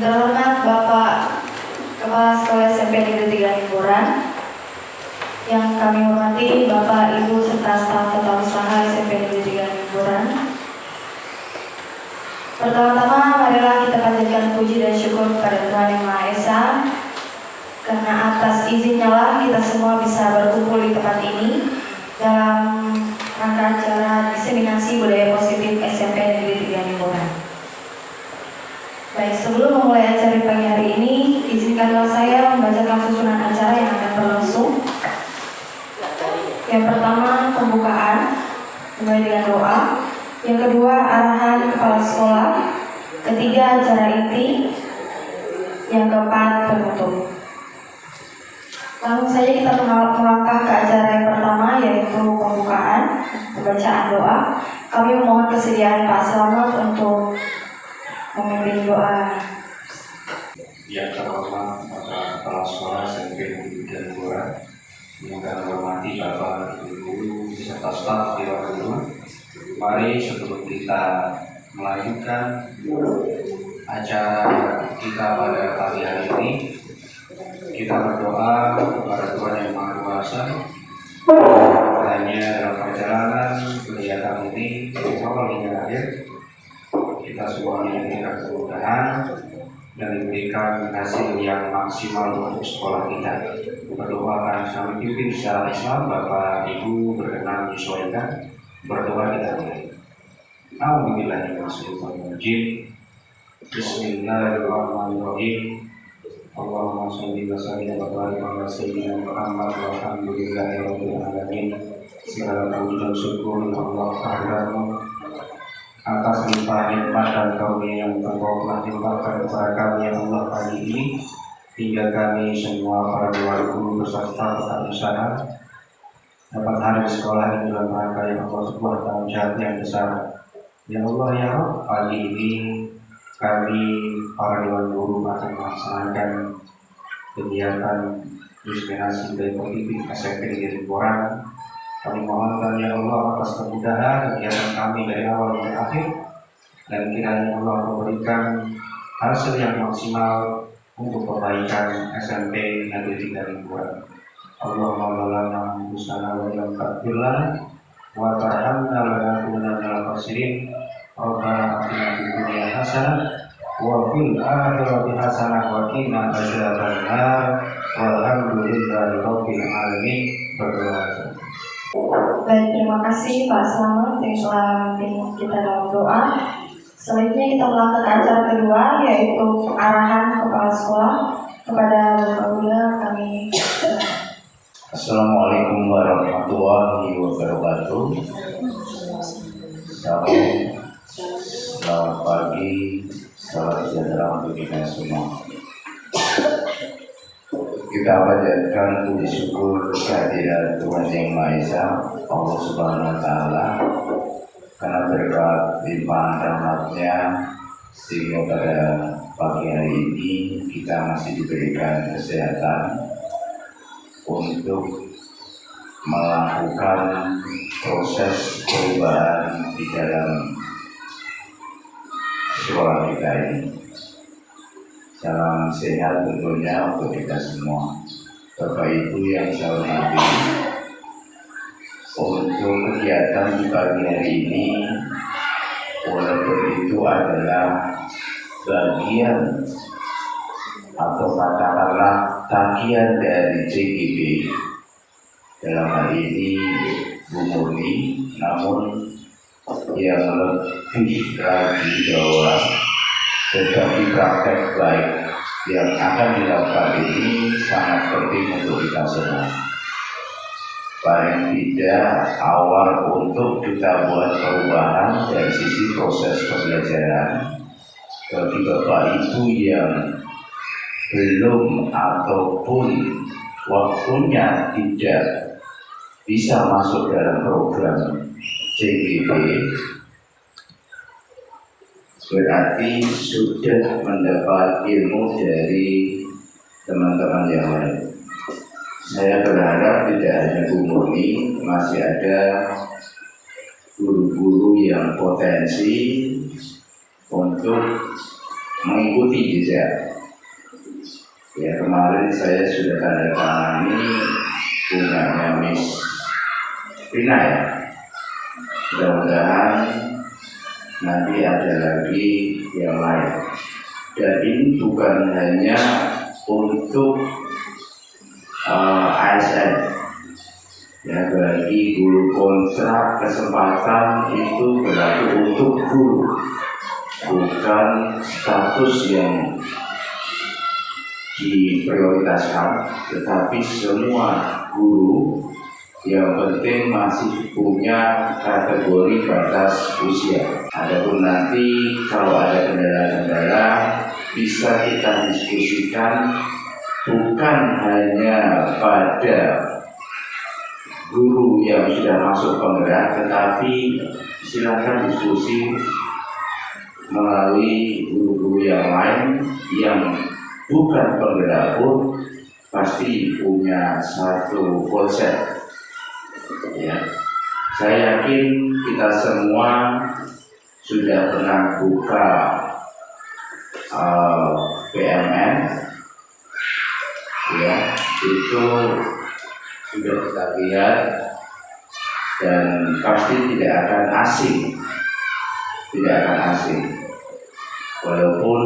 terhormat Bapak Kepala Sekolah SMP Negeri 3 Limburan, yang kami hormati Bapak, Ibu, serta staf tata usaha SMP Negeri 3 Limburan. Pertama-tama marilah kita panjatkan puji dan syukur kepada Tuhan Yang Maha Esa, karena atas izinnya lah kita semua bisa berkumpul di tempat ini dalam rangka acara diseminasi budaya positif SMP Negeri 3 Limburan. Baik, sebelum memulai acara pagi hari ini, izinkanlah saya membacakan susunan acara yang akan berlangsung. Yang pertama, pembukaan dimulai dengan doa. Yang kedua, arahan kepala sekolah. Ketiga, acara inti. Yang keempat, penutup. Langsung saja kita melangkah ke acara yang pertama, yaitu pembukaan, pembacaan doa. Kami memohon kesediaan Pak Selamat untuk memimpin doa. Yang terhormat Bapak Kepala Sekolah SMP Negeri 3 Limburan, yang kami hormati Bapak, Ibu Guru, serta staf di ruang guru. Mari sebelum kita melanjutkan acara kita pada pagi hari ini, kita berdoa kepada Tuhan Yang Maha Kuasa. Hanya dalam perjalanan kegiatan ini dari awal hingga akhir, kita semuanya diberikan kemudahan dan diberikan hasil yang maksimal untuk sekolah kita. Berdoa akan kami pimpin secara Islam. Bapak Ibu berkenan menyesuaikan berdoa kita mulai. Alhamdulillahirrahmanirrahim. Bismillahirrahmanirrahim. Allahumma sholli wa sallim wa barik ala sayyidina Muhammad walhamdulillahirabbil alamin. Segala puji dan syukur Allah kehadiranmu atas limpahan nikmat dan karunia yang Engkau telah limpahkan kepada kami ya Allah pagi ini, hingga kami semua para dewan guru beserta tetap usaha dapat hadir di sekolah ini dalam rangka yang Allah sebuah tanggung jawab yang besar. Ya Allah ya Rabb, pagi ini kami para dewan guru akan melaksanakan kegiatan diseminasi budaya positif SMP Negeri Limburan. Kami mohonkan ya Allah atas kemudahan kegiatan kami dari awal hingga akhir, dan kiranya Allah memberikan hasil yang maksimal untuk kebaikan SMP Negeri 3 Limburan. Allahumma lana anfusana wa lam taghfir lana wa tarhamna lanakunanna minal khasirin. Rabbana atina fid dunya hasanah wa fil akhirati hasanah wa qina adzabannar. Walhamdulillahi rabbil alamin. Berdoa. Baik, terima kasih Pak Selamat yang telah memimpin kita dalam doa. Selanjutnya kita melangkah ke acara kedua, yaitu arahan kepala sekolah. Kepada Bapak Gula kami. Assalamualaikum warahmatullahi wabarakatuh. Selamat pagi, selamat sejahtera untuk kita semua. Kita panjatkan puji syukur kehadiran Tuhan Yang Maha Esa, Allah Subhanahu Wa Taala, karena berkat limpahan rahmatnya sehingga pada pagi hari ini kita masih diberikan kesehatan untuk melakukan proses perubahan di dalam sekolah kita ini. Salam sehat tentunya untuk kita semua. Bapak Ibu yang saya hormati, untuk kegiatan di pagi hari ini, walaupun itu adalah bagian atau katakanlah tagihan dari CGB, dalam hal ini Bu Murni, namun yang lebih lagi bahwa sebagai praktek baik yang akan dilakukan ini sangat penting untuk kita semua. Paling tidak awal untuk kita buat perubahan dari sisi proses pembelajaran bagi Bapak Ibu yang belum ataupun waktunya tidak bisa masuk dalam program CGB, berarti sudah mendapat ilmu dari teman-teman yang lain. Saya berharap tidak hanya Bu Murni, masih ada guru-guru yang potensi untuk mengikuti jejak. Ya, kemarin saya sudah tanda tangani bunganya Miss Rina ya. Mudah-mudahan nanti ada lagi yang lain. Dan ini bukan hanya untuk ASN. Ya, bagi guru kontrak kesempatan itu berlaku untuk guru, bukan status yang diprioritaskan, tetapi semua guru yang penting masih punya kategori batas usia. Adapun nanti kalau ada kendala-kendala bisa kita diskusikan bukan hanya pada guru yang sudah masuk penggerak, tetapi silakan diskusi melalui guru-guru yang lain yang bukan penggerak pun pasti punya satu konsep. Ya, saya yakin kita semua sudah pernah buka PMN, ya, itu sudah kita lihat dan pasti tidak akan asing, walaupun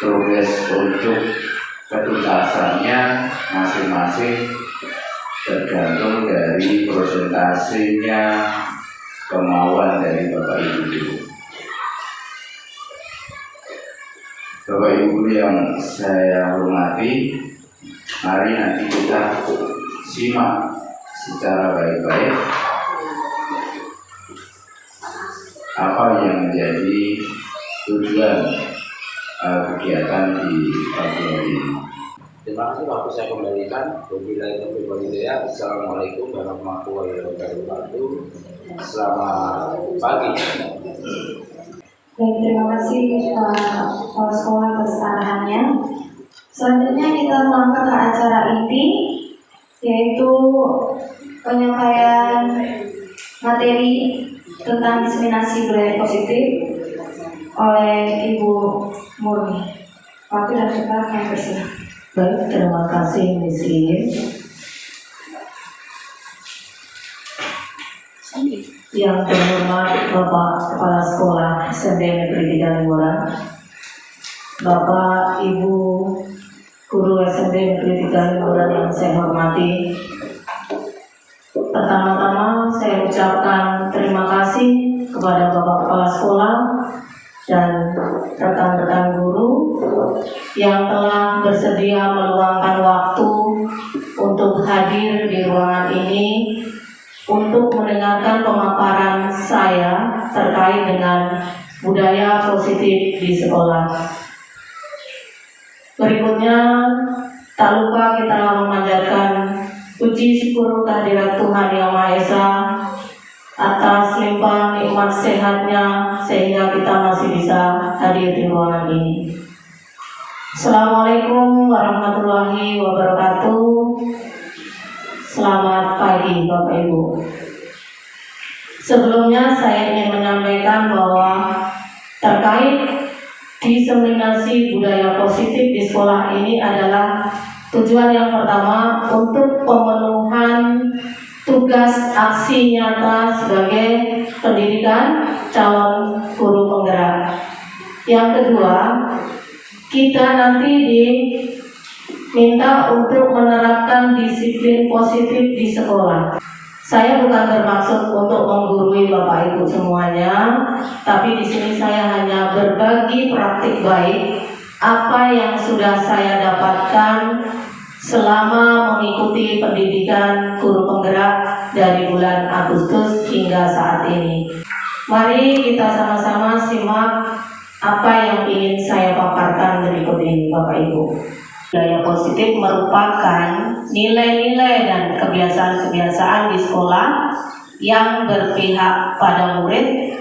progres untuk ketuntasannya masing-masing tergantung dari persentasenya kemauan dari Bapak Ibu guru. Bapak Ibu guru yang saya hormati, mari nanti kita simak secara baik-baik apa yang menjadi tujuan kegiatan di pagi hari ini. Terima kasih, waktu saya kembalikan. Wabillahi taufiq wal hidayah. Assalamualaikum warahmatullahi wabarakatuh. Selamat pagi. Baik, terima kasih Kepala Sekolah atas arahannya. Selanjutnya kita melangkah ke acara inti, yaitu penyampaian materi tentang diseminasi budaya positif oleh Ibu Murni. Waktu dan tempat yang bersilah. Baik, terima kasih Miss Lin. Yang terhormat Bapak Kepala Sekolah SMP Negeri 3 Limuran, Bapak Ibu Guru SMP Negeri 3 Limuran yang saya hormati, pertama-tama saya ucapkan terima kasih kepada Bapak Kepala Sekolah dan rekan-rekan guru yang telah bersedia meluangkan waktu untuk hadir di ruangan ini untuk mendengarkan pemaparan saya terkait dengan budaya positif di sekolah. Berikutnya, tak lupa kita memanjatkan puji syukur kehadirat Tuhan Yang Maha Esa atas limpahan nikmat sehatnya sehingga kita masih bisa hadir di ruangan ini. Assalamualaikum warahmatullahi wabarakatuh. Selamat pagi Bapak Ibu. Sebelumnya saya ingin menyampaikan bahwa terkait diseminasi budaya positif di sekolah ini adalah tujuan yang pertama untuk pemenuhan tugas aksi nyata sebagai pendidikan calon guru penggerak. Yang kedua, kita nanti diminta untuk menerapkan disiplin positif di sekolah. Saya bukan bermaksud untuk menggurui Bapak Ibu semuanya, tapi di sini saya hanya berbagi praktik baik apa yang sudah saya dapatkan selama mengikuti pendidikan guru penggerak dari bulan Agustus hingga saat ini. Mari kita sama-sama simak apa yang ingin saya paparkan berikut ini, Bapak Ibu. Budaya positif merupakan nilai-nilai dan kebiasaan-kebiasaan di sekolah yang berpihak pada murid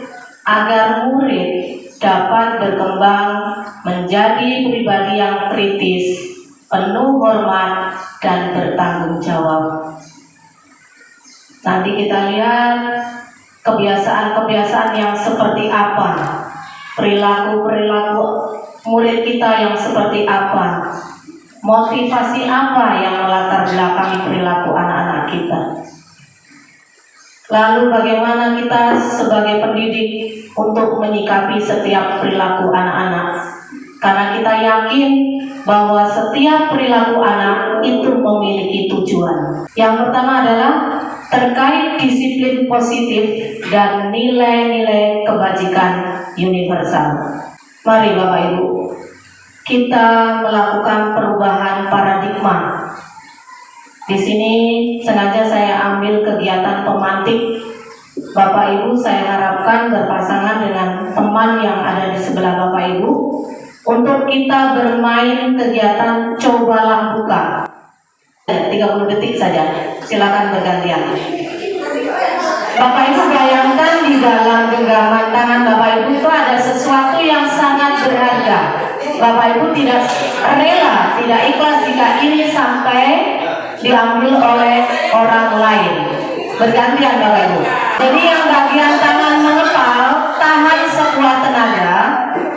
agar murid dapat berkembang menjadi pribadi yang kritis, penuh hormat dan bertanggung jawab. Nanti kita lihat kebiasaan-kebiasaan yang seperti apa perilaku-perilaku murid kita yang seperti apa, motivasi apa yang melatar belakangi perilaku anak-anak kita. Lalu bagaimana kita sebagai pendidik untuk menyikapi setiap perilaku anak-anak. Karena kita yakin bahwa setiap perilaku anak itu memiliki tujuan. Yang pertama adalah terkait disiplin positif dan nilai-nilai kebajikan universal. Mari Bapak Ibu, kita melakukan perubahan paradigma. Di sini sengaja saya ambil kegiatan pemantik. Bapak Ibu saya harapkan berpasangan dengan teman yang ada di sebelah Bapak Ibu untuk kita bermain kegiatan cobalah buka. 30 detik saja, silakan bergantian. Bapak Ibu bayangkan di dalam genggaman tangan Bapak Ibu itu ada sesuatu yang sangat berharga. Bapak Ibu tidak rela, tidak ikhlas jika ini sampai diambil oleh orang lain. Bergantian Bapak Ibu. Jadi yang bagian tangan mengepal tahan sekuat tenaga,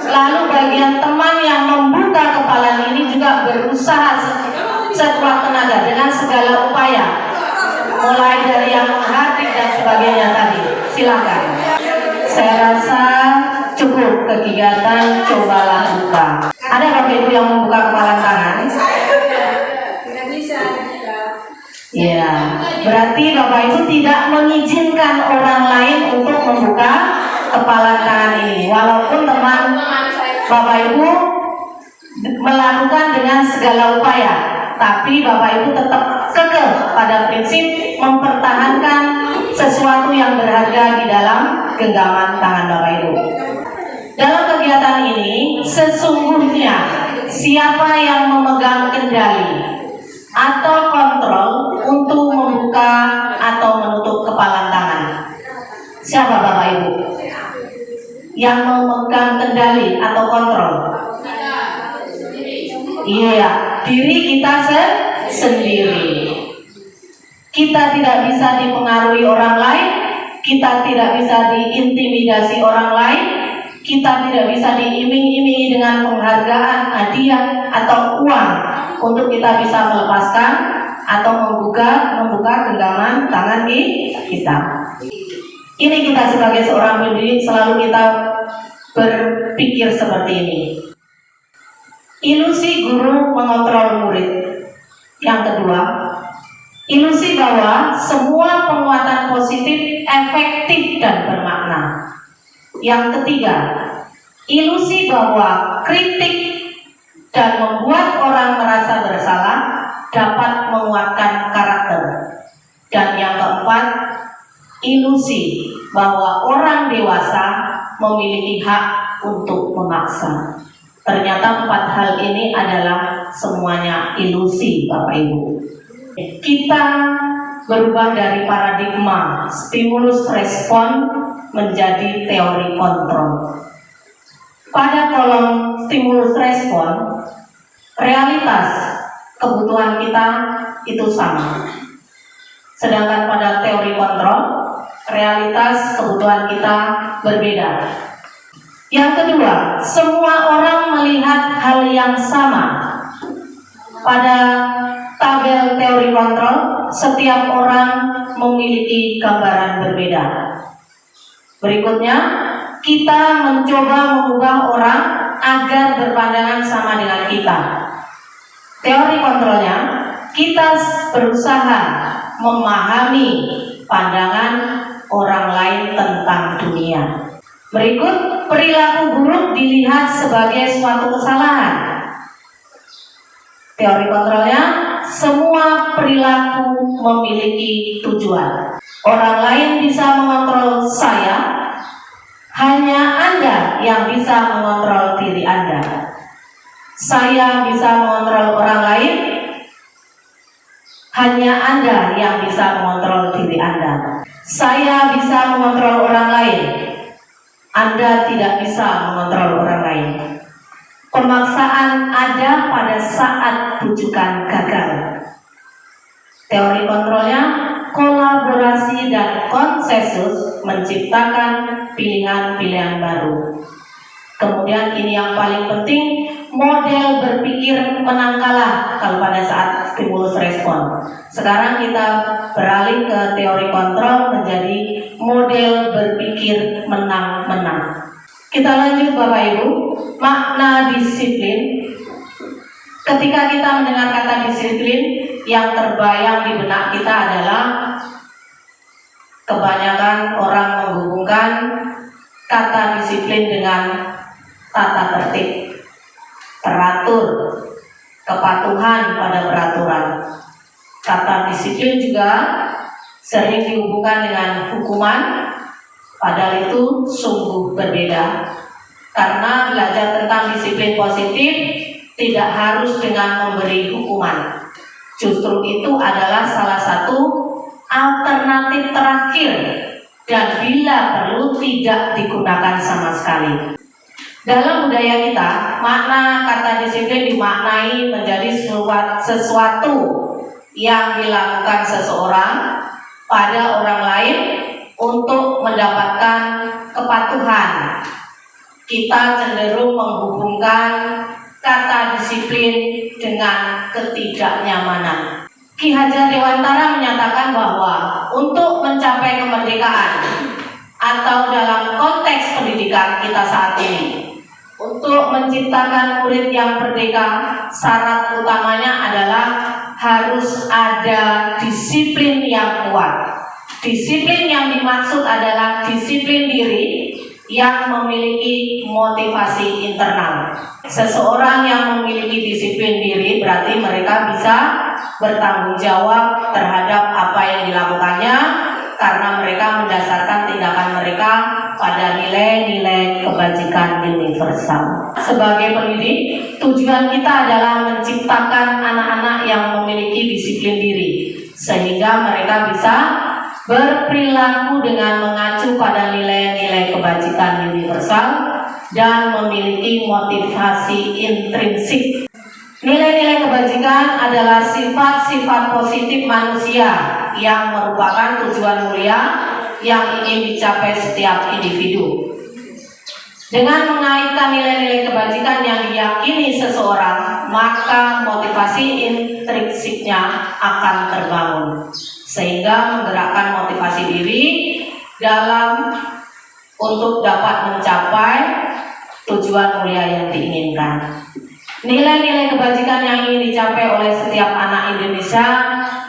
lalu bagian teman yang membuka kepala ini juga berusaha sekuat tenaga dengan segala upaya, mulai dari yang menghardik dan sebagainya tadi. Silakan. Saya rasa cukup kegiatan cobalah buka. Ada Bapak Ibu yang membuka kepala tangan? Ya, berarti Bapak Ibu tidak mengizinkan orang lain untuk membuka kepala tangan ini. Walaupun teman Bapak Ibu melakukan dengan segala upaya, tapi Bapak Ibu tetap kekeh pada prinsip mempertahankan sesuatu yang berharga di dalam genggaman tangan Bapak Ibu. Dalam kegiatan ini, sesungguhnya siapa yang memegang kendali atau kontrol untuk membuka atau menutup kepala tangan? Siapa Bapak Ibu yang memegang kendali atau kontrol? Iya, diri kita sendiri. Kita tidak bisa dipengaruhi orang lain, kita tidak bisa diintimidasi orang lain, kita tidak bisa diiming-imingi dengan penghargaan, hadiah atau uang untuk kita bisa melepaskan atau membuka genggaman tangan kita. Ini kita sebagai seorang pendidik selalu kita berpikir seperti ini. Ilusi guru mengontrol murid. Yang kedua, ilusi bahwa semua penguatan positif efektif dan bermakna. Yang ketiga, ilusi bahwa kritik dan membuat orang merasa bersalah dapat menguatkan karakter. Dan yang keempat, ilusi bahwa orang dewasa memiliki hak untuk memaksa. Ternyata 4 hal ini adalah semuanya ilusi Bapak Ibu. Kita berubah dari paradigma stimulus respon menjadi teori kontrol. Pada kolom stimulus respon, realitas kebutuhan kita itu sama. Sedangkan pada teori kontrol, realitas kebutuhan kita berbeda. Yang kedua, semua orang melihat hal yang sama. Pada tabel teori kontrol, setiap orang memiliki gambaran berbeda. Berikutnya, kita mencoba mengubah orang agar berpandangan sama dengan kita. Teori kontrolnya, kita berusaha memahami pandangan orang lain tentang dunia. Berikut, perilaku buruk dilihat sebagai suatu kesalahan. Teori kontrolnya, semua perilaku memiliki tujuan. Orang lain bisa mengontrol saya, hanya Anda yang bisa mengontrol diri Anda. Saya bisa mengontrol orang lain, hanya Anda yang bisa mengontrol diri Anda. Saya bisa mengontrol orang lain, Anda tidak bisa mengontrol orang lain. Pemaksaan ada pada saat rujukan gagal. Teori kontrolnya, kolaborasi dan konsensus menciptakan pilihan-pilihan baru. Kemudian ini yang paling penting, model berpikir menang kalah kalau pada saat stimulus respon. Sekarang kita beralih ke teori kontrol menjadi model berpikir menang-menang. Kita lanjut Bapak Ibu, makna disiplin. Ketika kita mendengar kata disiplin, yang terbayang di benak kita adalah kebanyakan orang menghubungkan kata disiplin dengan tata tertib, teratur, kepatuhan pada peraturan. Kata disiplin juga sering dihubungkan dengan hukuman, padahal itu sungguh berbeda. Karena belajar tentang disiplin positif tidak harus dengan memberi hukuman. Justru itu adalah salah satu alternatif terakhir dan bila perlu tidak digunakan sama sekali. Dalam budaya kita, makna kata disiplin dimaknai menjadi sesuatu yang dilakukan seseorang pada orang lain untuk mendapatkan kepatuhan. Kita cenderung menghubungkan kata disiplin dengan ketidaknyamanan. Ki Hajar Dewantara menyatakan bahwa untuk mencapai kemerdekaan atau dalam konteks pendidikan kita saat ini, untuk menciptakan murid yang merdeka, syarat utamanya adalah harus ada disiplin yang kuat. Disiplin yang dimaksud adalah disiplin diri yang memiliki motivasi internal. Seseorang yang memiliki disiplin diri berarti mereka bisa bertanggung jawab terhadap apa yang dilakukannya karena mereka mendasarkan tindakan mereka pada nilai-nilai kebajikan universal. Sebagai pendidik, tujuan kita adalah menciptakan anak-anak yang memiliki disiplin diri sehingga mereka bisa berperilaku dengan mengacu pada nilai-nilai kebajikan universal dan memiliki motivasi intrinsik. Nilai-nilai kebajikan adalah sifat-sifat positif manusia yang merupakan tujuan mulia yang ingin dicapai setiap individu. Dengan mengaitkan nilai-nilai kebajikan yang diyakini seseorang, maka motivasi intrinsiknya akan terbangun, sehingga menggerakkan motivasi diri dalam untuk dapat mencapai tujuan mulia yang diinginkan. Nilai-nilai kebajikan yang ingin dicapai oleh setiap anak Indonesia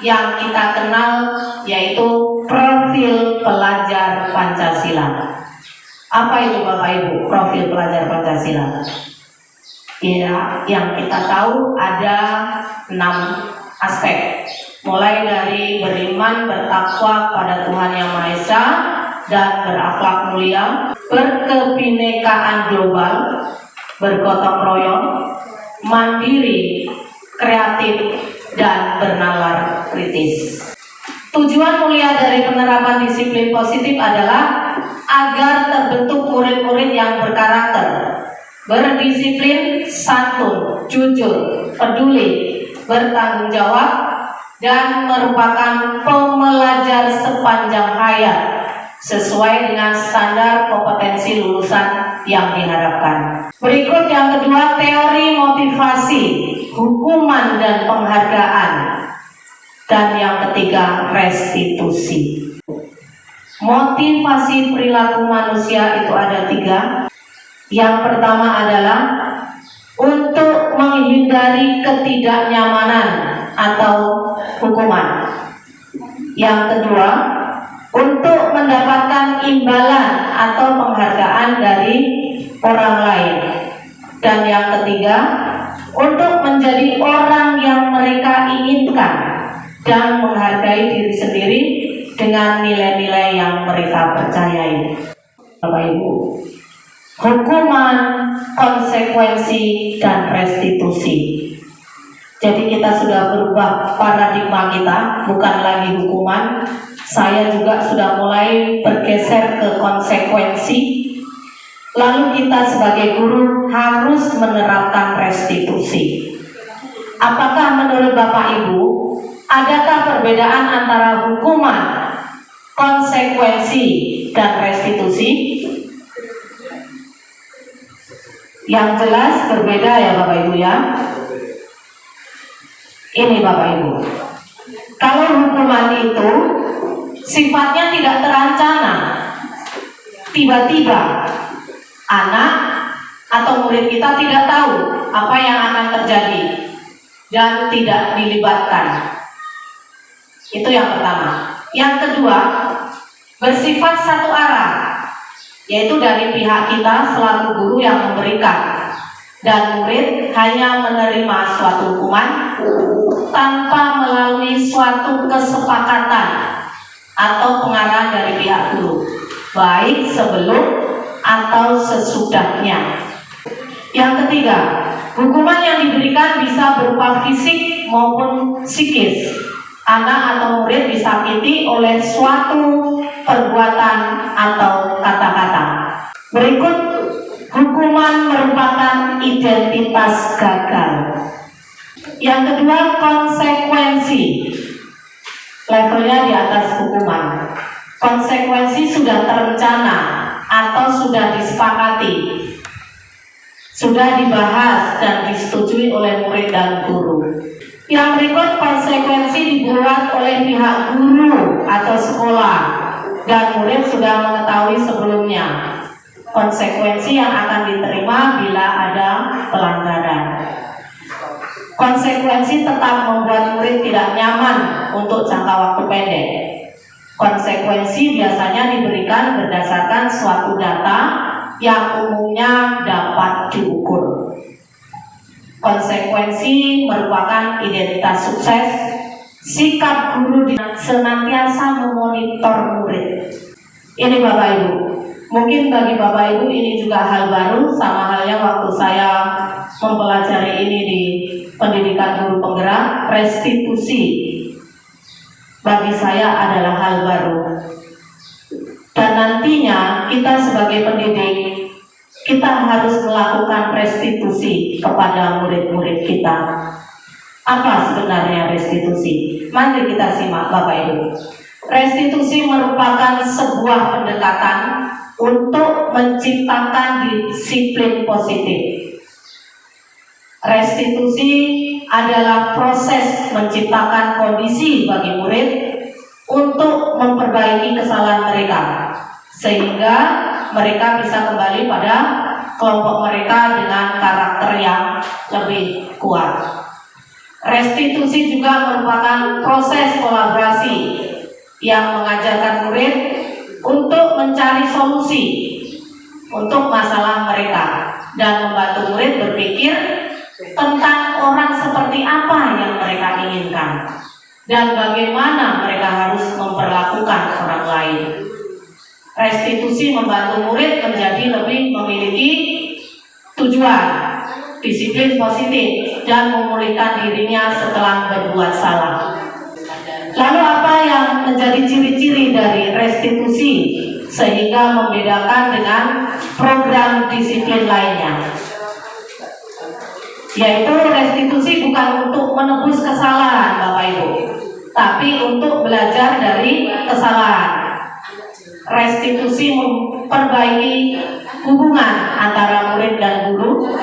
yang kita kenal yaitu profil pelajar Pancasila. Apa itu Bapak Ibu profil pelajar Pancasila? Ya, yang kita tahu ada 6 aspek. Mulai dari beriman, bertakwa pada Tuhan Yang Maha Esa dan berakhlak mulia, berkebinekaan global, bergotong royong, mandiri, kreatif, dan bernalar kritis. Tujuan mulia dari penerapan disiplin positif adalah agar terbentuk murid-murid yang berkarakter, berdisiplin, santun, jujur, peduli, bertanggung jawab, dan merupakan pembelajar sepanjang hayat sesuai dengan standar kompetensi lulusan yang diharapkan. Berikut yang kedua, teori motivasi, hukuman dan penghargaan. Dan yang ketiga, restitusi. Motivasi perilaku manusia itu ada 3. Yang pertama adalah untuk menghindari ketidaknyamanan atau hukuman. Yang kedua, untuk mendapatkan imbalan atau penghargaan dari orang lain. Dan yang ketiga, untuk menjadi orang yang mereka inginkan dan menghargai diri sendiri dengan nilai-nilai yang mereka percayai. Bapak Ibu, hukuman, konsekuensi, dan restitusi. Jadi kita sudah berubah paradigma kita, bukan lagi hukuman. Saya juga sudah mulai bergeser ke konsekuensi. Lalu kita sebagai guru harus menerapkan restitusi. Apakah menurut Bapak Ibu, adakah perbedaan antara hukuman, konsekuensi, dan restitusi? Yang jelas berbeda ya Bapak Ibu ya. Ini Bapak Ibu, kalau hukuman itu sifatnya tidak terencana, tiba-tiba anak atau murid kita tidak tahu apa yang akan terjadi dan tidak dilibatkan. Itu yang pertama. Yang kedua, bersifat satu arah, yaitu dari pihak kita selaku guru yang memberikan, dan murid hanya menerima suatu hukuman tanpa melalui suatu kesepakatan atau pengarahan dari pihak guru, baik sebelum atau sesudahnya. Yang ketiga, hukuman yang diberikan bisa berupa fisik maupun psikis. Anak atau murid disakiti oleh suatu perbuatan atau kata-kata. Berikut hukuman merupakan identitas gagal. Yang kedua, konsekuensi. Levelnya di atas hukuman. Konsekuensi sudah terencana atau sudah disepakati, sudah dibahas dan disetujui oleh murid dan guru. Yang berikut konsekuensi dibuat oleh pihak guru atau sekolah dan murid sudah mengetahui sebelumnya konsekuensi yang akan diterima bila ada pelanggaran. Konsekuensi tetap membuat murid tidak nyaman untuk jangka waktu pendek. Konsekuensi biasanya diberikan berdasarkan suatu data yang umumnya dapat diukur. Konsekuensi merupakan identitas sukses. Sikap guru senantiasa memonitor murid. Ini Bapak Ibu, mungkin bagi Bapak Ibu ini juga hal baru, sama halnya waktu saya mempelajari ini di pendidikan guru penggerak. Restitusi bagi saya adalah hal baru, dan nantinya kita sebagai pendidik, kita harus melakukan restitusi kepada murid-murid kita. Apa sebenarnya restitusi? Mari kita simak Bapak Ibu. Restitusi merupakan sebuah pendekatan untuk menciptakan disiplin positif. Restitusi adalah proses menciptakan kondisi bagi murid untuk memperbaiki kesalahan mereka, sehingga mereka bisa kembali pada kelompok mereka dengan karakter yang lebih kuat. Restitusi juga merupakan proses kolaborasi yang mengajarkan murid untuk mencari solusi untuk masalah mereka dan membantu murid berpikir tentang orang seperti apa yang mereka inginkan dan bagaimana mereka harus memperlakukan orang lain. Restitusi membantu murid menjadi lebih memiliki tujuan, disiplin positif, dan memulihkan dirinya setelah berbuat salah. Lalu apa yang menjadi ciri-ciri dari restitusi sehingga membedakan dengan program disiplin lainnya? Yaitu restitusi bukan untuk menebus kesalahan Bapak Ibu, tapi untuk belajar dari kesalahan. Restitusi memperbaiki hubungan antara murid dan guru.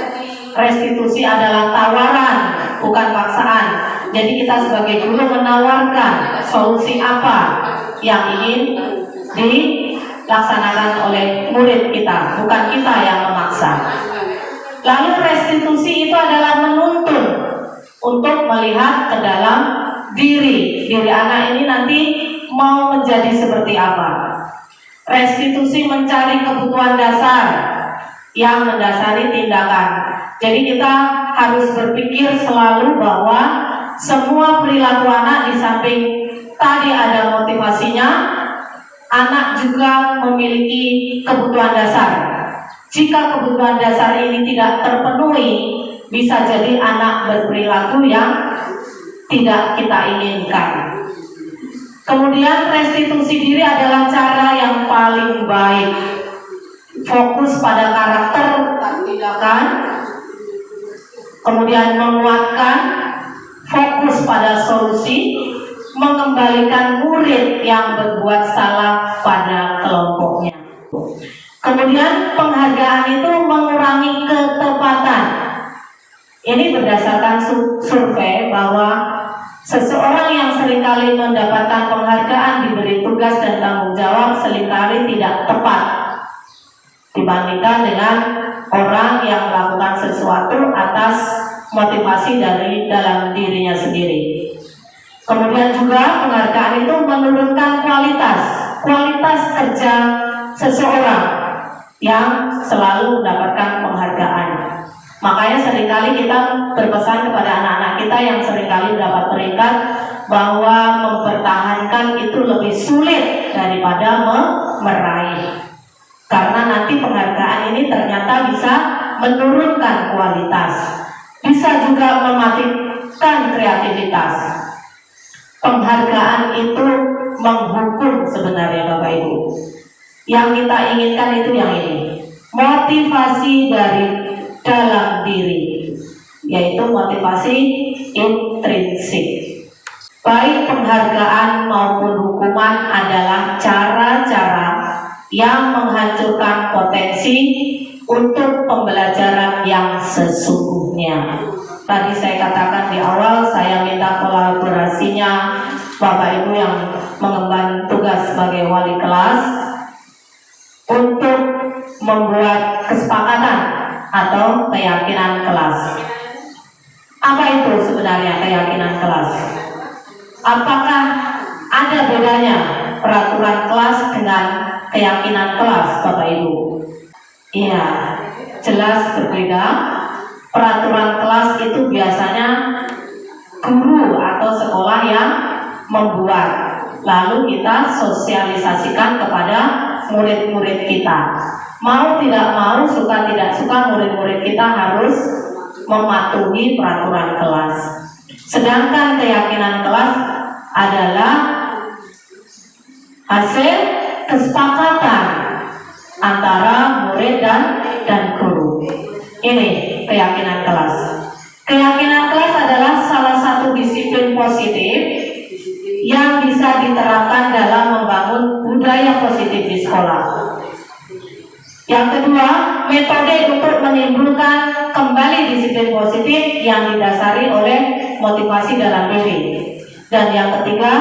Restitusi adalah tawaran, bukan paksaan. Jadi kita sebagai guru menawarkan solusi apa yang ingin dilaksanakan oleh murid kita, bukan kita yang memaksa. Lalu restitusi itu adalah menuntun untuk melihat ke dalam diri anak ini nanti mau menjadi seperti apa. Restitusi mencari kebutuhan dasar yang mendasari tindakan. Jadi kita harus berpikir selalu bahwa semua perilaku anak di samping tadi ada motivasinya, anak juga memiliki kebutuhan dasar. Jika kebutuhan dasar ini tidak terpenuhi, bisa jadi anak berperilaku yang tidak kita inginkan. Kemudian restitusi diri adalah cara yang paling baik. Fokus pada karakter tindakan, kemudian menguatkan, fokus pada solusi, mengembalikan murid yang berbuat salah pada kelompoknya. Kemudian penghargaan itu mengurangi mengadakan survei bahwa seseorang yang seringkali mendapatkan penghargaan, diberi tugas dan tanggung jawab seringkali tidak tepat dibandingkan dengan orang yang melakukan sesuatu atas motivasi dari dalam dirinya sendiri. Kemudian juga penghargaan itu menurunkan kualitas kerja seseorang yang selalu mendapatkan penghargaan. Makanya seringkali kita berpesan kepada anak-anak kita yang seringkali mendapat peringkat bahwa mempertahankan itu lebih sulit daripada meraih. Karena nanti penghargaan ini ternyata bisa menurunkan kualitas, bisa juga mematikan kreativitas. Penghargaan itu menghukum sebenarnya Bapak Ibu. Yang kita inginkan itu yang ini, motivasi dari dalam diri, yaitu motivasi intrinsik. Baik penghargaan maupun hukuman adalah cara-cara yang menghancurkan potensi untuk pembelajaran yang sesungguhnya. Tadi saya katakan di awal, saya minta kolaborasinya Bapak Ibu yang mengemban tugas sebagai wali kelas untuk membuat kesepakatan atau keyakinan kelas. Apa itu sebenarnya keyakinan kelas? Apakah ada bedanya peraturan kelas dengan keyakinan kelas, Bapak Ibu? Iya, jelas berbeda. Peraturan kelas itu biasanya guru atau sekolah yang membuat, lalu kita sosialisasikan kepada murid-murid kita. Mau tidak mau, suka tidak suka, murid-murid kita harus mematuhi peraturan kelas. Sedangkan keyakinan kelas adalah hasil kesepakatan antara murid dan guru. Ini keyakinan kelas. Keyakinan kelas adalah salah satu disiplin positif yang bisa diterapkan dalam membangun budaya positif di sekolah. Yang kedua, metode untuk menimbulkan kembali disiplin positif yang didasari oleh motivasi dalam diri. Dan yang ketiga,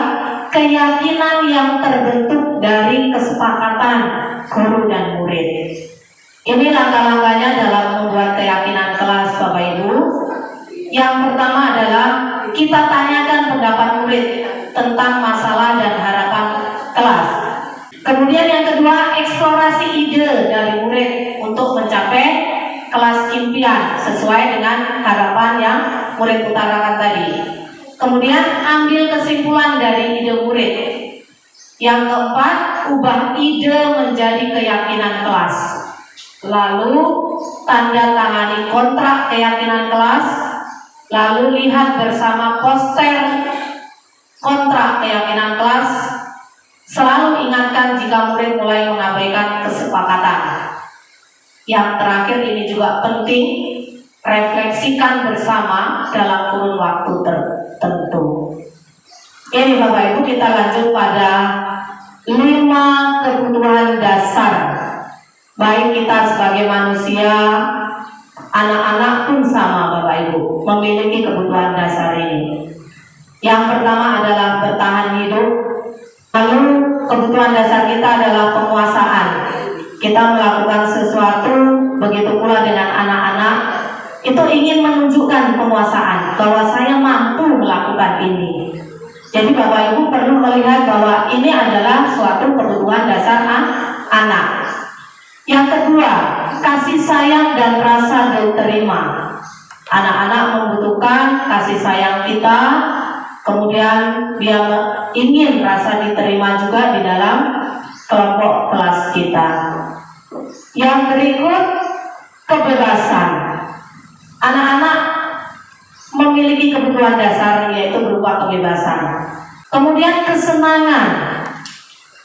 keyakinan yang terbentuk dari kesepakatan guru dan murid. Ini langkah-langkahnya dalam membuat keyakinan kelas, Bapak Ibu. Yang pertama adalah kita tanyakan pendapat murid tentang masalah dan harapan kelas. Kemudian yang kedua, eksplorasi ide dari murid untuk mencapai kelas impian sesuai dengan harapan yang murid utarakan tadi. Kemudian ambil kesimpulan dari ide murid. Yang keempat, ubah ide menjadi keyakinan kelas. Lalu tanda tangani kontrak keyakinan kelas. Lalu lihat bersama poster kontrak keyakinan kelas. Selalu ingatkan jika murid mulai mengabaikan kesepakatan. Yang terakhir ini juga penting, refleksikan bersama dalam kurun waktu tertentu. Ini Bapak Ibu, kita lanjut pada 5 kebutuhan dasar. Baik kita sebagai manusia, anak-anak pun sama Bapak Ibu, memiliki kebutuhan dasar ini. Yang pertama adalah bertahan hidup. Lalu kebutuhan dasar kita adalah penguasaan. Kita melakukan sesuatu, begitu pula dengan anak-anak, itu ingin menunjukkan penguasaan, bahwa saya mampu melakukan ini. Jadi Bapak Ibu perlu melihat bahwa ini adalah suatu kebutuhan dasar anak. Yang kedua, kasih sayang dan rasa diterima. Anak-anak membutuhkan kasih sayang kita, kemudian dia ingin rasa diterima juga di dalam kelompok kelas kita. Yang berikut, kebebasan. Anak-anak memiliki kebutuhan dasar, yaitu berupa kebebasan. Kemudian kesenangan.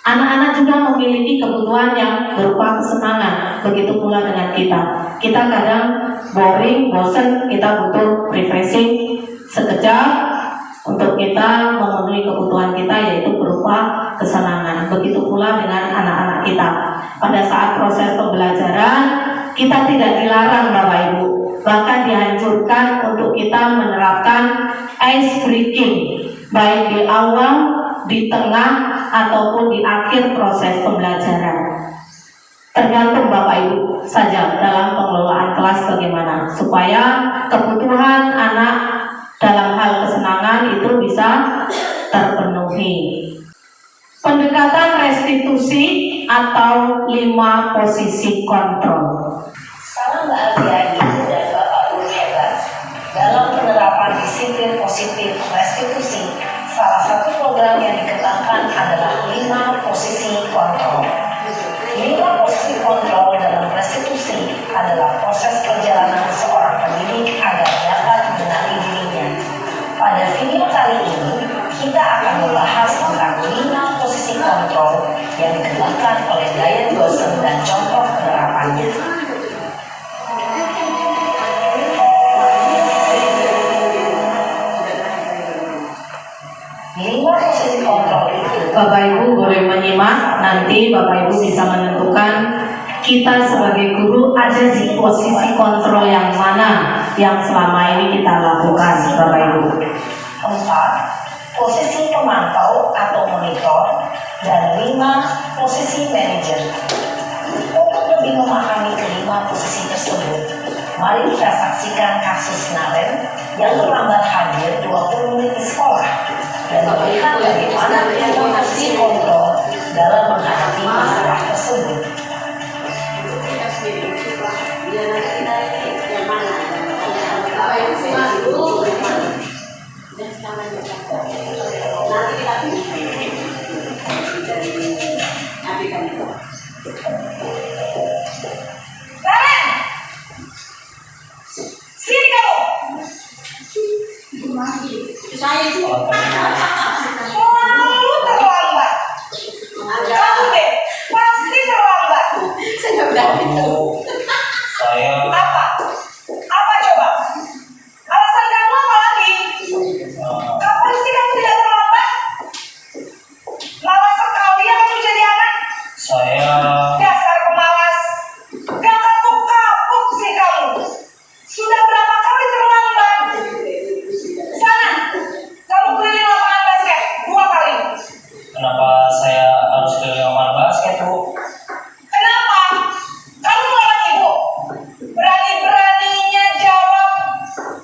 Anak-anak juga memiliki kebutuhan yang berupa kesenangan. Begitu pula dengan kita. Kita kadang boring, bosan, kita butuh refreshing sekejap untuk kita memenuhi kebutuhan kita, yaitu berupa kesenangan. Begitu pula dengan anak-anak kita. Pada saat proses pembelajaran, kita tidak dilarang Bapak Ibu Bahkan dianjurkan untuk kita menerapkan ice breaking baik di awal, di tengah, ataupun di akhir proses pembelajaran. Tergantung Bapak Ibu saja dalam pengelolaan kelas bagaimana, supaya kebutuhan anak dalam hal kesenangan itu bisa terpenuhi. Pendekatan restitusi atau 5 posisi kontrol. Salam bahagia Ibu dan Bapak Guru hebat. Dalam penerapan disiplin positif restitusi, salah satu program yang dikembangkan adalah 5 posisi kontrol. 5 posisi kontrol dalam restitusi adalah proses perjalanan seorang pendidik agar dapat mengenali dirinya. Pada video kali ini, kita akan membahas tentang 5 posisi kontrol yang dikembangkan oleh Diane Gosem dan contoh penerapannya. Bapak Ibu boleh menyimak, nanti Bapak Ibu bisa menentukan kita sebagai guru ada di posisi kontrol yang mana yang selama ini kita lakukan, Bapak Ibu. 4. Posisi pemantau atau monitor, dan 5. Posisi manajer. Untuk lebih memahami kelima posisi tersebut, mari kita saksikan kasus Naren yang terlambat hadir 20 menit di sekolah dan melihat bagaimana kelima posisi kontrol dalam menghadapi masalah tersebut. Selalu terlambat. Kamu deh, pasti terlambat. Apa? Apa coba? Alasan kamu apa lagi? Kapan sih kamu tidak terlambat? Malas sekali ya kamu jadi anak. Dasar pemalas. Gak kapuk-kapuk sih kamu. Sudah berapa kali terlambat? Sana, kamu keliling lapangan basket 2 kali. Kenapa saya harus keliling lapangan basket, Bu? Kenapa? Kamu melawan ibu. Berani-beraninya jawab.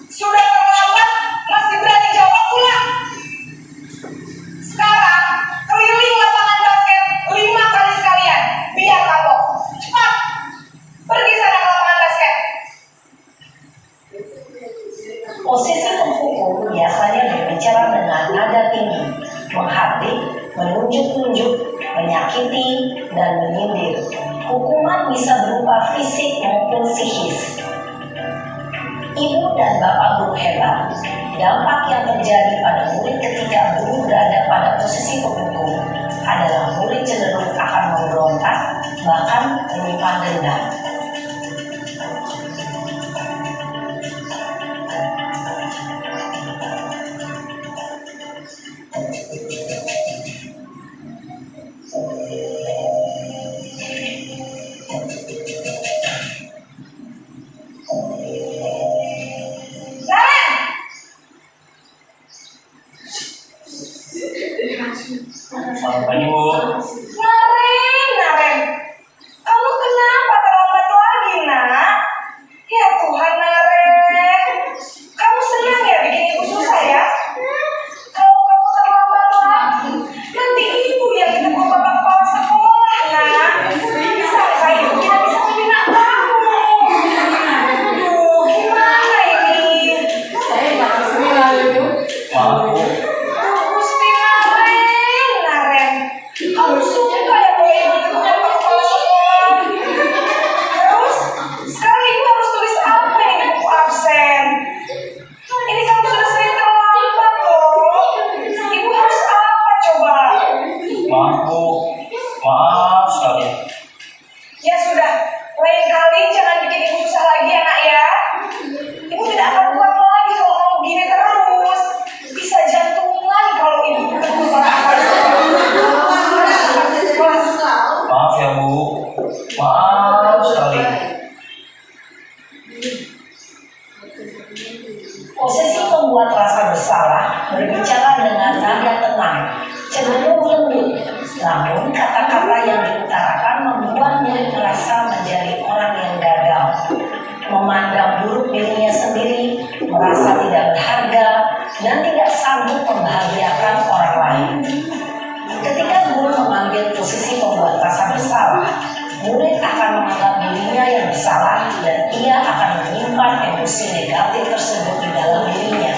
Sudah terlambat, masih berani jawab pula. Sekarang, keliling lapangan basket 5 kali sekalian. Biar kapok. Cepat. Pergi sana ke lapangan basket. Posisi penghukum biasanya berbicara dengan nada tinggi, menghardik, menunjuk-nunjuk, menyakiti, dan menyindir. Hukuman bisa berupa fisik maupun psikis. Ibu dan Bapak Guru hebat, dampak yang terjadi pada murid ketika guru berada pada posisi penghukum adalah murid cenderung akan memberontak, bahkan menyimpan dendam. Naren! Selamat pagi, Bu. Naren. Kamu kenapa terlambat lagi, nak? Ya Tuhan, Naren. Kamu senang ya bikin ibu susah ya? Kalau kamu terlambat lagi, nanti ibu yang ditegur bapak kepala sekolah, nak. Sampai ibu tidak bisa membina kamu. Aduh, gimana ini? Maaf, Bu. Gusti Naren. Kamu suka ya kalau ibu ditegur bapak kepala sekolah? Terus, sekarang ibu harus tulis apa ini di buku absen? Ini kamu sudah sering terlambat loh. Ibu harus apa coba? Maaf, Bu. Maaf sekali. Ya sudah, lain kali jangan bikin ibu susah lagi ya nak ya. Ibu tidak akan kuat lagi kalau kamu gini terus. Bisa jantungan kalau ibu ditegur para Maaf ya, Bu. Maaf sekali. Namun kata-kata yang diutarakan membuat murid merasa menjadi orang yang gagal, memandang buruk dirinya sendiri, merasa tidak berharga, dan tidak sanggup membahagiakan orang lain. Ketika guru mengambil posisi pembuat rasa bersalah, murid akan menganggap dirinya yang bersalah dan ia akan menyimpan emosi negatif tersebut di dalam dirinya.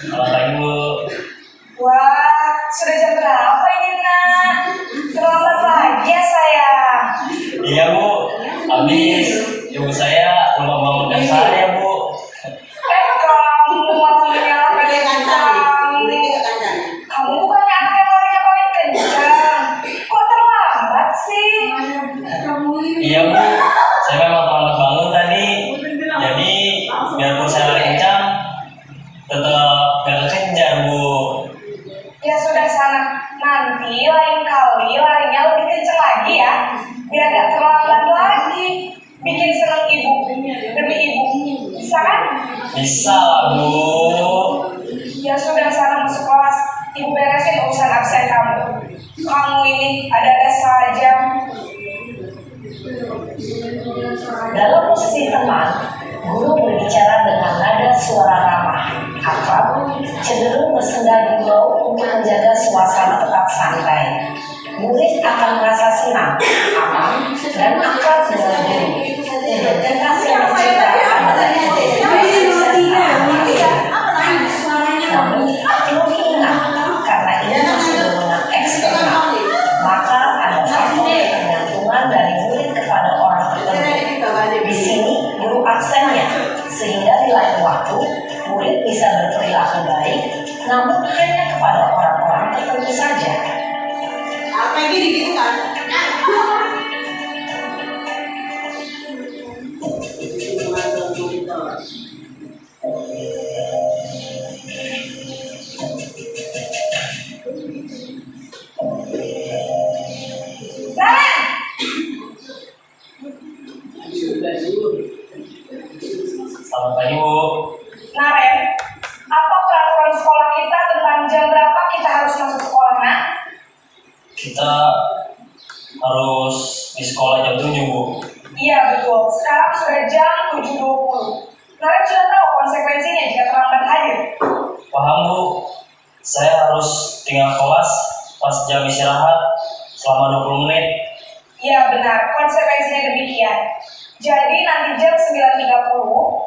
Selamat pagi Bu. Wah, sudah jam berapa ini nak? Terlambat lagi ya sayang. Iya Bu, habis ibu saya lupa bangunkan saya Bu. Kamu malah menyalahkan kamu. Kamu bukannya anak yang larinya paling kencang. Kok terlambat sih? Iya Bu, saya memang terlambat bangun tadi. Jadi biarpun saya lari kencang, tetap gak kejar Bu. Ya sudah sana. Nanti lain kali larinya lebih kencang lagi ya. Biar gak terlambat lagi. Bikin senang ibu demi ibu. Bisa kan? Bisa lah Bu. Ya sudah sana masuk kelas. Ibu beresin urusan absen kamu. Kamu ini ada-ada saja. Dalam posisi teman, guru berbicara dengan nada suara ramah, akrab, cenderung bersenda gurau untuk menjaga suasana tetap santai. Murid akan merasa senang, aman, dan akrab dengan guru. Identitas yang tercipta adalah namun perlu diingat, karena ini masih dorongan eksternal, maka ada faktor ketergantungan dari murid kepada orang tertentu. Di sini guru absennya, sehingga di lain waktu murid bisa berperilaku baik, namun hanya kepada orang-orang tertentu saja. Apa yang gitu kan? Selamat pagi Bu. Naren, apa peraturan sekolah kita tentang jam berapa kita harus masuk sekolah, nak? Kita harus di sekolah jam 7 Bu. Iya betul, sekarang sudah jam 7.20. Naren sudah tahu konsekuensinya jika terlambat hadir. Paham Bu, saya harus tinggal kelas pas jam istirahat selama 20 menit. Iya benar, konsekuensinya demikian. Jadi nanti jam 9.30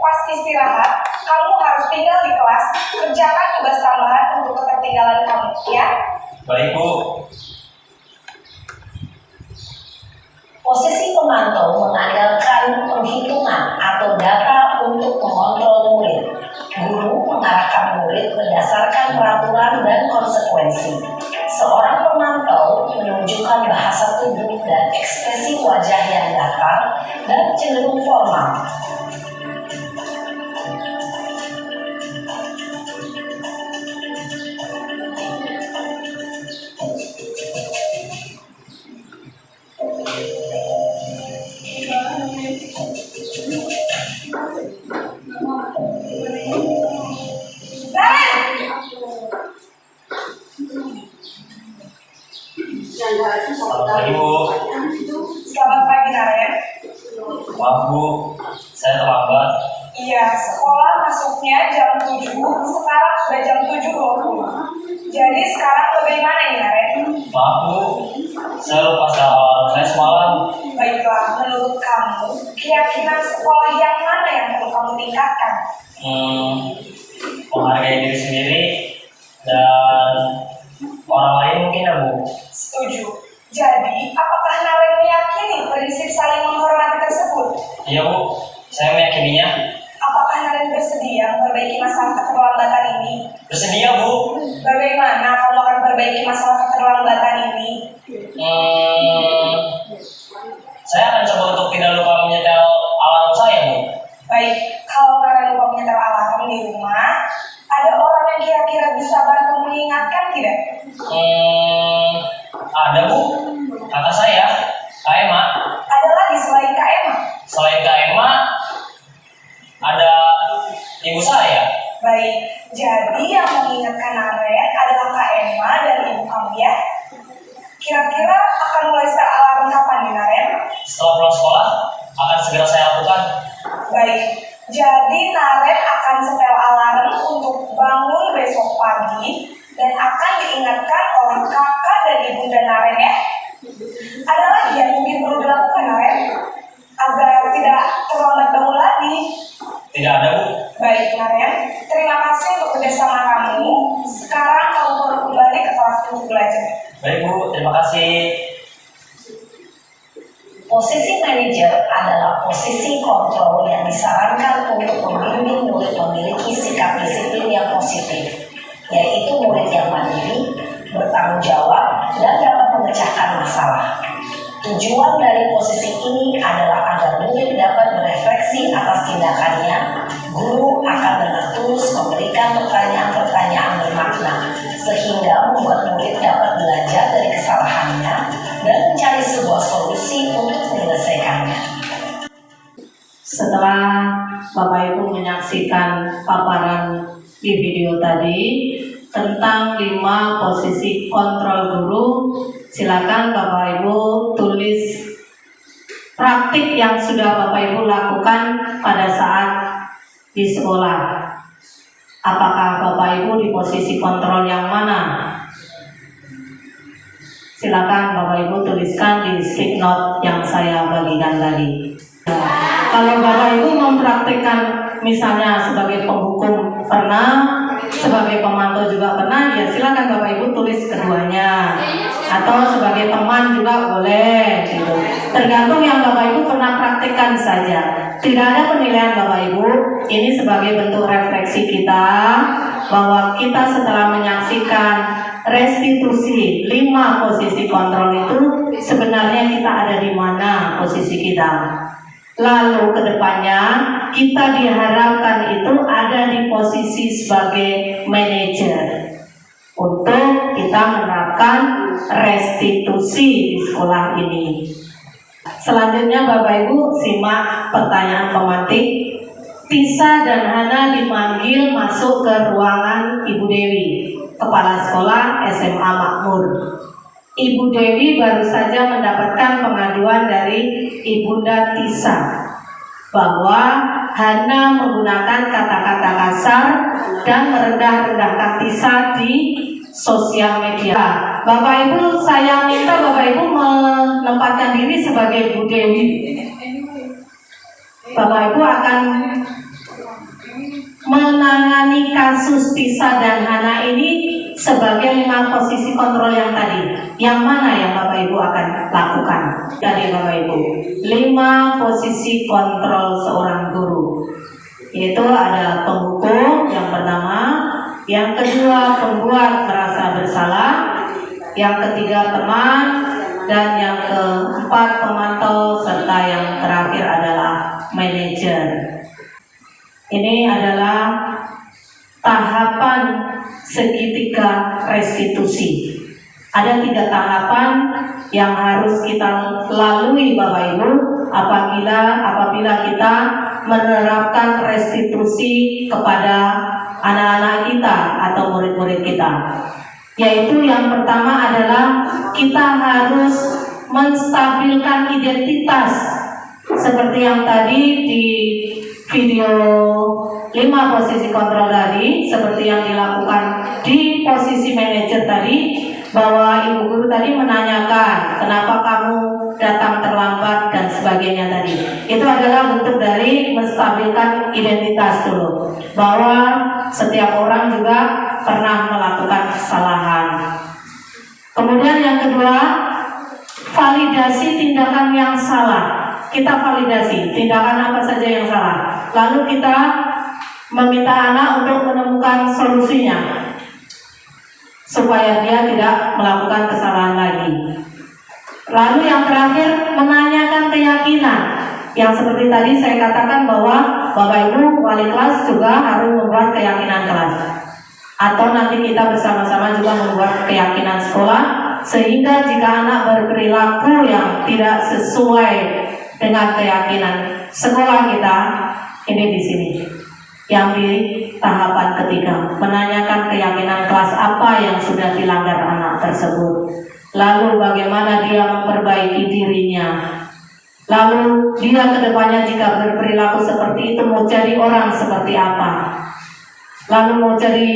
pas istirahat, kamu harus tinggal di kelas, kerjakan tugas tambahan untuk ketertinggalan kamu, ya? Baik Bu. Posisi pemantau mengandalkan penghitungan atau data untuk mengontrol murid. Guru mengarahkan murid berdasarkan peraturan dan konsekuensi. Seorang pemantau menunjukkan bahasa tubuh dan ekspresi wajah yang datar dan cenderung formal. Selamat pagi Bu. Selamat pagi, Naren. Maaf Bu, saya terlambat. Iya, sekolah masuknya jam 7, sekarang sudah jam 7.20. Jadi sekarang bagaimana ini, Naren? Maaf Bu, saya lupa soal saya semalam. Baiklah, menurut kamu, keyakinan sekolah yang mana yang perlu kamu tingkatkan? Menghargai diri sendiri dan orang lain mungkin ya Bu. Setuju. Jadi, apakah Naren meyakini prinsip saling menghormati tersebut? Iya Bu, saya meyakininya. Apakah Naren bersedia memperbaiki masalah keterlambatan ini? Bersedia Bu. Bagaimana kamu akan memperbaiki masalah keterlambatan ini? Saya akan coba untuk tidak lupa menyetel alarm saya Bu. Baik, kalau kalau kalian lupa menyetel alarm di rumah, ada orang yang kira-kira bisa bantu mengingatkan tidak? Ada Bu, kata saya, Kak Emma. Ada lagi selain Kak Emma? Selain Kak Emma, ada ibu saya. Baik, jadi yang mengingatkan Naren adalah Kak Emma dan ibu kamu ya. Kira-kira akan mulai setel alarm kapan nih Naren? Setelah pulang sekolah, akan segera saya lakukan. Baik, jadi Naren akan setel alarm untuk bangun besok pagi dan akan diingatkan oleh kakak dan ibunda Naren ya. Ada lagi yang mungkin perlu dilakukan Naren agar tidak terlambat bangun lagi? Tidak ada Bu. Baik Naren, terima kasih untuk kerjasama kamu. Sekarang kamu perlu kembali ke kelas untuk belajar. Baik Bu, terima kasih. Posisi manajer adalah posisi kontrol yang disarankan untuk membimbing murid memiliki sikap disiplin yang positif, yaitu murid yang mandiri, bertanggung jawab, dan dapat memecahkan masalah. Tujuan dari posisi ini adalah agar murid dapat berefleksi atas tindakannya. Guru akan dengan tulus memberikan pertanyaan-pertanyaan bermakna, sehingga membuat murid dapat belajar dari kesalahannya dan mencari sebuah solusi untuk menyelesaikannya. Setelah Bapak Ibu menyaksikan paparan di video tadi tentang 5 posisi kontrol guru, silakan Bapak Ibu tulis praktik yang sudah Bapak Ibu lakukan pada saat di sekolah. Apakah Bapak Ibu di posisi kontrol yang mana? Silakan Bapak Ibu tuliskan di stick note yang saya bagikan tadi. Kalau Bapak Ibu mempraktikkan misalnya sebagai penghukum pernah, sebagai pemantau juga pernah, ya silakan Bapak Ibu tulis keduanya. Atau sebagai teman juga boleh gitu. Tergantung yang Bapak Ibu pernah praktikkan saja. Tidak ada penilaian Bapak Ibu. Ini sebagai bentuk refleksi kita bahwa kita setelah menyaksikan restitusi 5 posisi kontrol itu sebenarnya kita ada di mana posisi kita. Lalu kedepannya kita diharapkan itu ada di posisi sebagai manajer untuk kita menerapkan restitusi di sekolah ini. Selanjutnya Bapak Ibu simak pertanyaan pemantik. Tisa dan Hana dipanggil masuk ke ruangan Ibu Dewi, Kepala Sekolah SMA Makmur. Ibu Dewi baru saja mendapatkan pengaduan dari Ibunda Tisa bahwa Hana menggunakan kata-kata kasar dan merendah-rendahkan Tisa di sosial media. Bapak Ibu, saya minta Bapak Ibu menempatkan diri sebagai Bu Dewi. Bapak Ibu akan menangani kasus Tisa dan Hana ini sebagai 5 posisi kontrol yang tadi. Yang mana yang Bapak Ibu akan lakukan? Dari Bapak Ibu, 5 posisi kontrol seorang guru, yaitu ada penghukum yang pertama, yang kedua pembuat merasa bersalah, yang ketiga teman, dan yang keempat pemantau, serta yang terakhir adalah manajer. Ini adalah tahapan segitiga restitusi. Ada 3 tahapan yang harus kita lalui Bapak Ibu apabila kita menerapkan restitusi kepada anak-anak kita atau murid-murid kita. Yaitu yang pertama adalah kita harus menstabilkan identitas seperti yang tadi di video 5 posisi kontrol tadi, seperti yang dilakukan di posisi manajer tadi, bahwa ibu guru tadi menanyakan kenapa kamu datang terlambat dan sebagainya tadi. Itu adalah bentuk dari menstabilkan identitas dulu, bahwa setiap orang juga pernah melakukan kesalahan. Kemudian yang kedua, validasi tindakan yang salah. Kita validasi tindakan apa saja yang salah, lalu kita meminta anak untuk menemukan solusinya supaya dia tidak melakukan kesalahan lagi. Lalu yang terakhir, menanyakan keyakinan yang seperti tadi saya katakan bahwa Bapak Ibu wali kelas juga harus membuat keyakinan kelas. Atau nanti kita bersama-sama juga membuat keyakinan sekolah, sehingga jika anak berperilaku yang tidak sesuai dengan keyakinan sekolah kita, ini di sini yang di tahapan ketiga, menanyakan keyakinan kelas apa yang sudah dilanggar anak tersebut, lalu bagaimana dia memperbaiki dirinya, lalu dia kedepannya jika berperilaku seperti itu mau jadi orang seperti apa, lalu mau jadi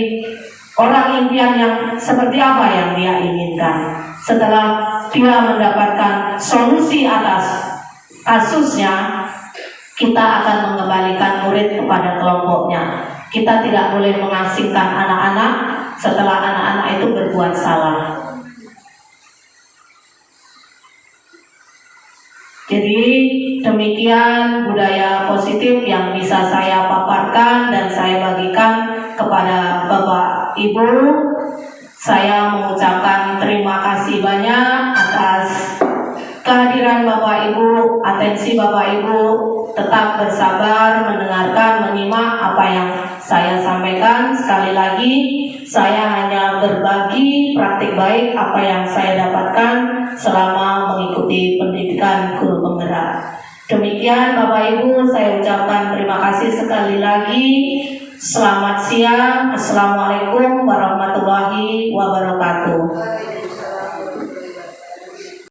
orang impian yang seperti apa yang dia inginkan. Setelah dia mendapatkan solusi atas kasusnya, kita akan mengembalikan murid kepada kelompoknya. Kita tidak boleh mengasingkan anak-anak setelah anak-anak itu berbuat salah. Jadi demikian budaya positif yang bisa saya paparkan dan saya bagikan kepada Bapak Ibu. Saya mengucapkan terima kasih banyak atas kehadiran Bapak Ibu, atensi Bapak Ibu, tetap bersabar mendengarkan, menyimak apa yang saya sampaikan. Sekali lagi, saya hanya berbagi praktik baik apa yang saya dapatkan selama mengikuti pendidikan guru penggerak. Demikian Bapak Ibu, saya ucapkan terima kasih sekali lagi. Selamat siang. Assalamualaikum warahmatullahi wabarakatuh.